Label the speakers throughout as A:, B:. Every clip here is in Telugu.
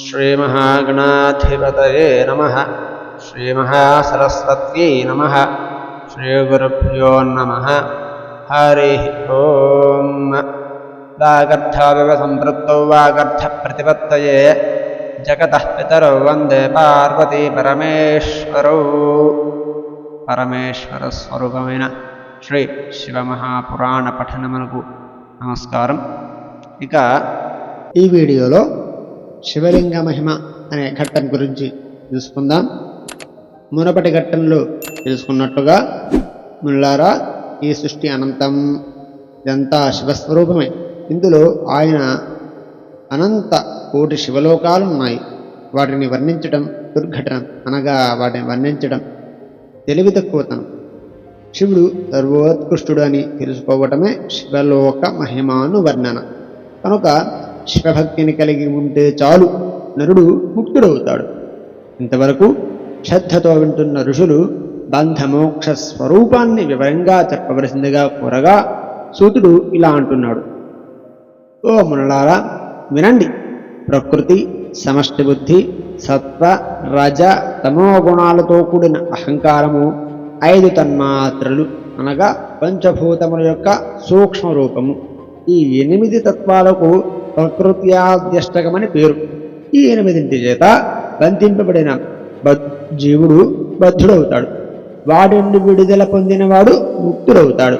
A: श्रीमहागणाधिपतये नमः। श्रीमहासरस्वत्यै नमः। श्रीगुरुभ्यो नमः। हरिः ओम्। वागर्धाविव सम्पृक्तौ वागर्धप्रतिपत्तये जगतः पितरौ वन्दे पार्वती परमेश्वरौ। పరమేశ్వరస్వరూపమైన శ్రీ శివమహాపురాణ పఠనమునకు నమస్కారం. ఇక ఈ వీడియోలో శివలింగ మహిమ అనే ఘట్టం గురించి తెలుసుకుందాం. మునుపటి ఘట్టంలో తెలుసుకున్నట్టుగా ముల్లారా, ఈ సృష్టి అనంతం, ఇదంతా శివస్వరూపమే. ఇందులో ఆయన అనంత కోటి శివలోకాలున్నాయి. వాటిని వర్ణించడం దుర్ఘటన, అనగా వాటిని వర్ణించడం తెలివి తక్కువతనం. శివుడు సర్వోత్కృష్టుడు అని తెలుసుకోవటమే శివలోక మహిమాను వర్ణన. కనుక శివభక్తిని కలిగి ఉంటే చాలు, నరుడు ముక్తుడవుతాడు. ఇంతవరకు శ్రద్ధతో వింటున్న ఋషులు బంధమోక్ష స్వరూపాన్ని వివరంగా చెప్పవలసిందిగా కోరగా సూతుడు ఇలా అంటున్నాడు: ఓ మునలారా, వినండి. ప్రకృతి, సమష్టి బుద్ధి, సత్వ, రజ, తమో గుణాలతో కూడిన అహంకారము 5 తన్మాత్రలు, అనగా పంచభూతముల యొక్క సూక్ష్మ రూపము. ఈ 8 తత్వాలకు ప్రకృత్యాద్యష్టకమని పేరు. ఈ 8 చేత బంధింపబడిన జీవుడు బద్ధుడవుతాడు. వాడి నుండి విడుదల పొందినవాడు ముక్తుడవుతాడు.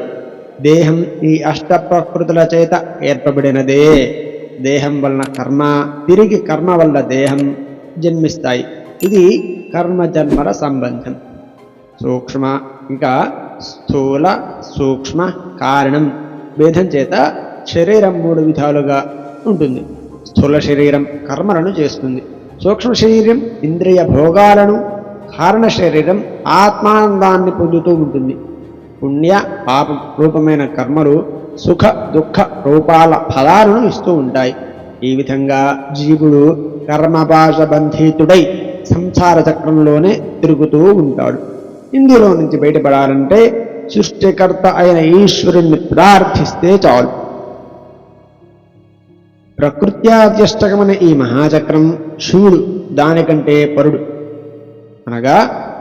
A: దేహం ఈ అష్ట ప్రకృతుల చేత ఏర్పబడినదే. దేహం వలన కర్మ, తిరిగి కర్మ వల్ల దేహం జన్మిస్తాయి. ఇది కర్మ జన్మల సంబంధం. సూక్ష్మ ఇంకా స్థూల సూక్ష్మ కారణం భేదం చేత శరీరం 3 విధాలుగా ఉంటుంది. స్థూల శరీరం కర్మలను చేస్తుంది. సూక్ష్మ శరీరం ఇంద్రియ భోగాలను, కారణ శరీరం ఆత్మానందాన్ని పొందుతూ ఉంటుంది. పుణ్య పాప రూపమైన కర్మలు సుఖ దుఃఖ రూపాల ఫలాలను ఇస్తూ ఉంటాయి. ఈ విధంగా జీవుడు కర్మపాశ బంధితుడై సంసార చక్రంలోనే తిరుగుతూ ఉంటాడు. ఇందులో నుంచి బయటపడాలంటే సృష్టికర్త అయిన ఈశ్వరుణ్ణి ప్రార్థిస్తే చాలు. ప్రకృత్యాద్యష్టకమైన ఈ మహాచక్రం శివుడు దానికంటే పరుడు. అనగా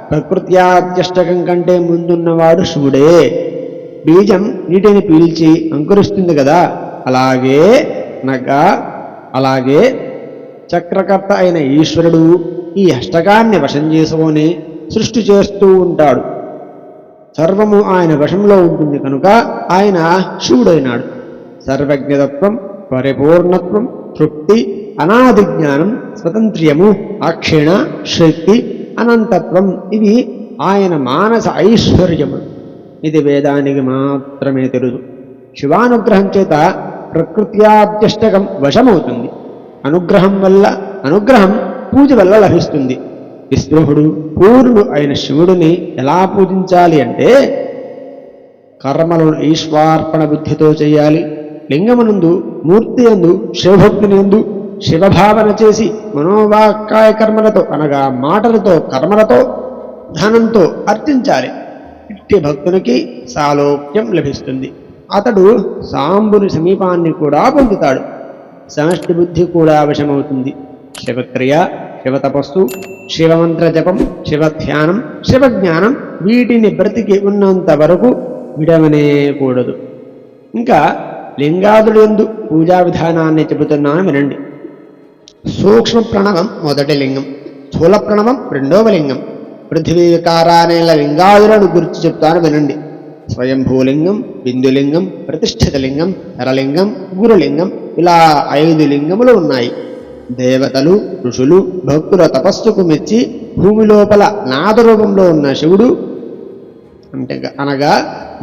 A: ప్రకృత్యాద్యష్టకం కంటే ముందున్నవాడు శివుడే. బీజం నీటిని పీల్చి అంకురిస్తుంది కదా, అలాగే చక్రకర్త అయిన ఈశ్వరుడు ఈ అష్టకాన్ని వశం చేసుకొని సృష్టి చేస్తూ ఉంటాడు. సర్వము ఆయన వశంలో ఉంటుంది కనుక ఆయన శివుడైనాడు. సర్వజ్ఞతత్వం, పరిపూర్ణత్వం, తృప్తి, అనాది జ్ఞానం, స్వతంత్ర్యము, అక్షీణ, శక్తి, అనంతత్వం ఇవి ఆయన మానస ఐశ్వర్యము. ఇది వేదానికి మాత్రమే తెలుసు. శివానుగ్రహం చేత ప్రకృత్యాద్యష్టకం వశమవుతుంది. అనుగ్రహం పూజ వల్ల లభిస్తుంది. విస్పృహుడు పూర్ణుడు అయిన శివుడిని ఎలా పూజించాలి అంటే, కర్మలను ఈశ్వార్పణ బుద్ధితో చేయాలి. లింగమునందు, మూర్తి యందు, శివభక్తిని యందు శివభావన చేసి మనోవాక్కాయ కర్మలతో, అనగా మాటలతో, కర్మలతో, ధనంతో అర్చించాలి. ఇట్టి భక్తునికి సాలోక్యం లభిస్తుంది. అతడు సాంబుని సమీపాన్ని కూడా పొందుతాడు. సమష్టి బుద్ధి కూడా వశమవుతుంది. శివక్రియ, శివతపస్సు, శివమంత్ర జపం, శివధ్యానం, శివజ్ఞానం వీటిని బ్రతికి ఉన్నంత వరకు విడవనేకూడదు. ఇంకా లింగాదుడు యందు పూజా విధానాన్ని చెబుతున్నాను వినండి. సూక్ష్మ ప్రణవం మొదటి లింగం, స్థూల ప్రణవం 2వ లింగం. పృథివీ వికారానేల లింగాదులను గురించి చెప్తాను వినండి. స్వయంభూలింగం, బిందులింగం, ప్రతిష్ఠిత లింగం, నరలింగం, గురులింగం, ఇలా 5 లింగములు ఉన్నాయి. దేవతలు, ఋషులు, భక్తుల తపస్సుకు మెచ్చి భూమి లోపల నాదరూపంలో ఉన్న శివుడు, అనగా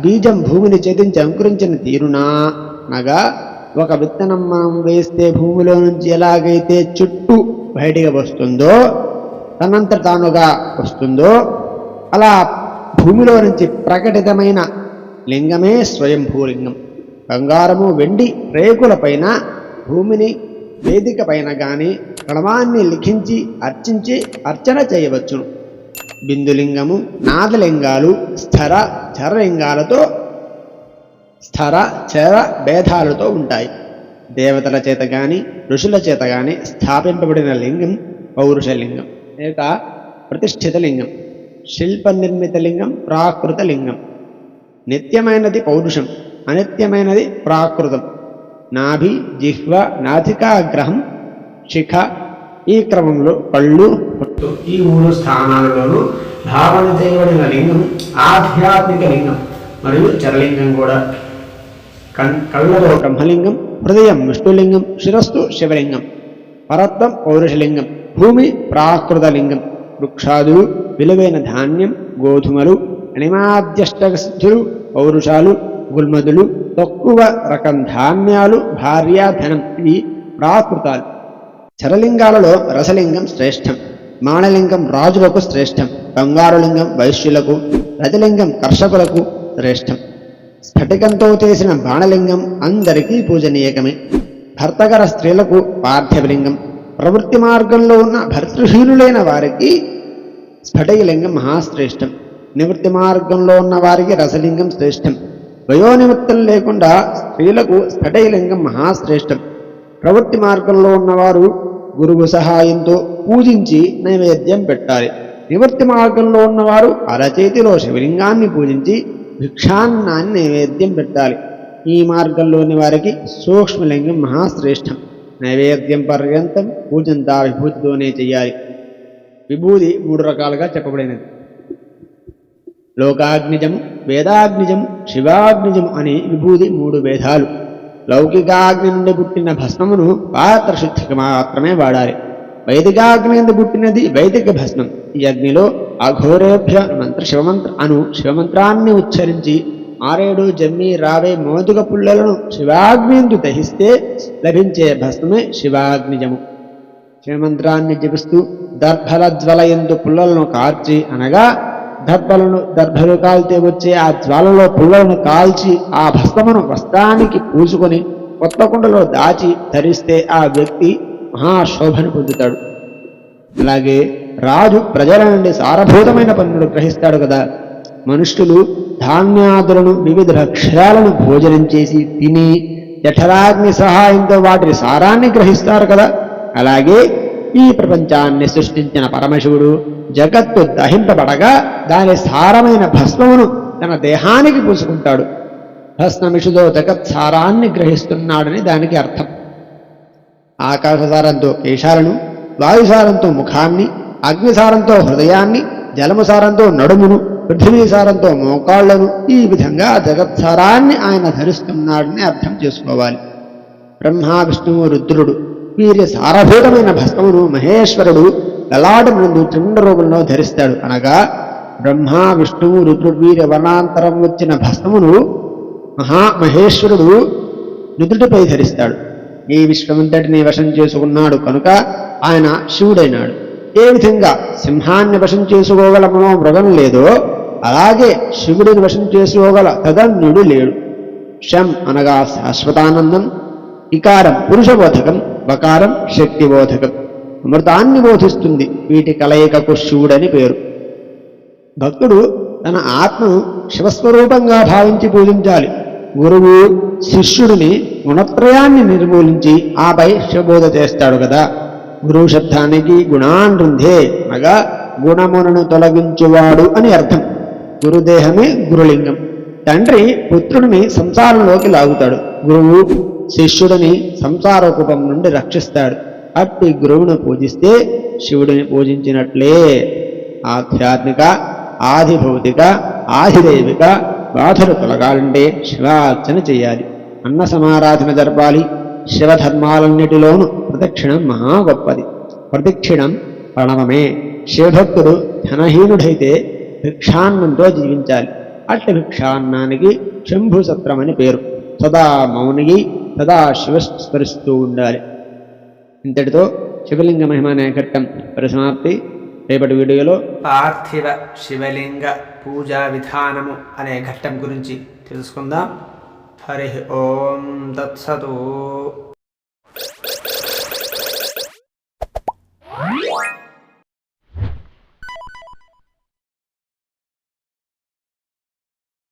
A: బీజం భూమిని ఛేదించి అంకురించిన తీరునా, అనగా ఒక విత్తనం మనం వేస్తే భూమిలో నుంచి ఎలాగైతే చుట్టూ బయటికి వస్తుందో, తనంత తానుగా వస్తుందో, అలా భూమిలో నుంచి ప్రకటితమైన లింగమే స్వయంభూలింగం. బంగారము, వెండి రేకుల పైన, భూమిని వేదిక పైన గాని ప్రణవాన్ని లిఖించి అర్చించి అర్చన చేయవచ్చును. బిందులింగము, నాదలింగాలు స్థర చర భేదాలతో ఉంటాయి. దేవతల చేత గాని ఋషుల చేత గాని స్థాపింపబడిన లింగం పౌరుషలింగం లేక ప్రతిష్ఠిత లింగం. శిల్ప నిర్మిత లింగం ప్రాకృత లింగం. నిత్యమైనది పౌరుషం, అనిత్యమైనది ప్రాకృతం. నాభి, జిహ్వ, నాసికాగ్రహం, శిఖ ఈ క్రమంలో కళ్ళు, పొట్టు ఈ 3 స్థానాలలోనూ భావన చేయబడిన లింగం ఆధ్యాత్మిక లింగం మరియు చరలింగం కూడా. కళ్ళలో బ్రహ్మలింగం, హృదయం విష్ణులింగం, శిరస్సు శివలింగం, పరత్వం పౌరుషలింగం, భూమి ప్రాకృతలింగం, వృక్షాదులు విలువైన ధాన్యం, గోధుమలు, అణిమాద్యష్టక సిద్ధులు, పౌరుషాలు, గుల్మదులు, తక్కువ రకం ధాన్యాలు, భార్య, ధనం ఇవి ప్రాకృతాలు. చరలింగాలలో రసలింగం శ్రేష్టం, మాణలింగం రాజులకు శ్రేష్టం, బంగారులింగం వైశ్యులకు, రజలింగం కర్షకులకు శ్రేష్టం. స్ఫటికంతో చేసిన బాణలింగం అందరికీ పూజనీయకమే. భర్తగర స్త్రీలకు పార్థివలింగం, ప్రవృత్తి మార్గంలో ఉన్న భర్తృహీనులైన వారికి స్ఫటికలింగం మహాశ్రేష్టం. నివృత్తి మార్గంలో ఉన్న వారికి రసలింగం శ్రేష్టం. వయోనిమిత్తం లేకుండా స్త్రీలకు స్ఫటికలింగం మహాశ్రేష్టం. ప్రవృత్తి మార్గంలో ఉన్నవారు గురువు సహాయంతో పూజించి నైవేద్యం పెట్టాలి. నివృత్తి మార్గంలో ఉన్నవారు అరచేతిలో శివలింగాన్ని పూజించి భిక్షాన్నాన్ని నైవేద్యం పెట్టాలి. ఈ మార్గంలోని వారికి సూక్ష్మలింగం మహాశ్రేష్టం. నైవేద్యం పర్యంతం పూజంతా విభూతితోనే చెయ్యాలి. విభూతి 3 రకాలుగా చెప్పబడినది. లోకాగ్నిజం, వేదాగ్నిజం, శివాగ్నిజం అని విభూతి 3 భేదాలు. లౌకికాగ్ని నుండి పుట్టిన భస్మమును పాత్రశుద్ధికి మాత్రమే వాడాలి. వైదికాగ్ని నుండి పుట్టినది వైదిక భస్మం. ఈ అగ్నిలో అఘోరేభ్య మంత్ర శివమంత్రాన్ని ఉచ్చరించి 6 జమ్మి, రావే, మోదుగ పుల్లలను శివాగ్నిందు దహిస్తే లభించే భస్మమే శివాగ్నిజము. శివమంత్రాన్ని జపిస్తూ దర్భల జ్వలయందు పుల్లలను కార్చి, అనగా దర్భలు కాల్తే వచ్చే ఆ జ్వాలలో పుల్లలను కాల్చి ఆ భస్మమును వస్త్రానికి పూసుకొని కొత్త కుండలో దాచి ధరిస్తే ఆ వ్యక్తి మహాశోభను పొందుతాడు. అలాగే రాజు ప్రజల నుండి సారభూతమైన పన్నులు గ్రహిస్తాడు కదా. మనుష్యులు ధాన్యాదులను వివిధ భక్ష్యాలను భోజనం చేసి తిని జఠరాగ్ని సహాయంతో వాటి సారాన్ని గ్రహిస్తారు కదా. అలాగే ఈ ప్రపంచాన్ని సృష్టించిన పరమశివుడు జగత్తు దహింపబడగా దాని సారమైన భస్మమును తన దేహానికి పూసుకుంటాడు. భస్మమిషుతో జగత్సారాన్ని గ్రహిస్తున్నాడని దానికి అర్థం. ఆకాశసారంతో కేశాలను, వాయుసారంతో ముఖాన్ని, అగ్నిసారంతో హృదయాన్ని, జలముసారంతో నడుమును, పృథివీసారంతో మోకాళ్లను, ఈ విధంగా జగత్సారాన్ని ఆయన ధరిస్తున్నాడని అర్థం చేసుకోవాలి. బ్రహ్మ, విష్ణువు, రుద్రుడు వీరి సారభూతమైన భస్మమును మహేశ్వరుడు లలాటమునందు త్రిపుండ రూపంలో ధరిస్తాడు. అనగా బ్రహ్మ, విష్ణువు, రుద్రుడు వీరి వర్ణాంతరం వచ్చిన భస్మమును మహేశ్వరుడు నుదుటిపై ధరిస్తాడు. ఈ విశ్వమంతటిని వశం చేసుకున్నాడు కనుక ఆయన శివుడైనాడు. ఏ విధంగా సింహాన్ని వశం చేసుకోగల మృగం లేదో అలాగే శివుడిని వశం చేసుకోగల తదన్యుడు లేడు. శం అనగా శాశ్వతానందం, ఇకారం పురుషబోధకం, బకారం శక్తిబోధకం, అమృతాన్ని బోధిస్తుంది. వీటి కలయికకు శివుడని పేరు. భక్తుడు తన ఆత్మను శివస్వరూపంగా భావించి పూజించాలి. గురువు శిష్యుడిని గుణత్రయాన్ని నిర్మూలించి ఆపై శివబోధ చేస్తాడు కదా. గురువు శబ్దానికి గుణాన్రుంధే అనగా గుణములను తొలగించువాడు అని అర్థం. గురుదేహమే గురులింగం. తండ్రి పుత్రుడిని సంసారంలోకి లాగుతాడు. గురువు శిష్యుడిని సంసార కూపం నుండి రక్షిస్తాడు. అట్టి గురువును పూజిస్తే శివుడిని పూజించినట్లే. ఆధ్యాత్మిక, ఆదిభౌతిక, ఆదిదైవిక బాధలు తొలగాలంటే శివార్చన చేయాలి. అన్న సమారాధన జరపాలి. శివధర్మాలన్నిటిలోనూ ప్రదక్షిణం మహా గొప్పది. ప్రదక్షిణం ప్రణవమే. శివభక్తుడు ధనహీనుడైతే భిక్షాన్నంతో జీవించాలి. అట్టి భిక్షాన్నానికి శంభుసత్రమని పేరు. సదా మౌనిగి సదా శివస్మరిస్తూ ఉండాలి. ఇంతటితో శివలింగ మహిమ అనే ఘట్టం పరిసమాప్తి. రేపటి వీడియోలో పార్థివ శివలింగ పూజా విధానము అనే ఘట్టం గురించి తెలుసుకుందాం. హరి ఓం తత్సతు.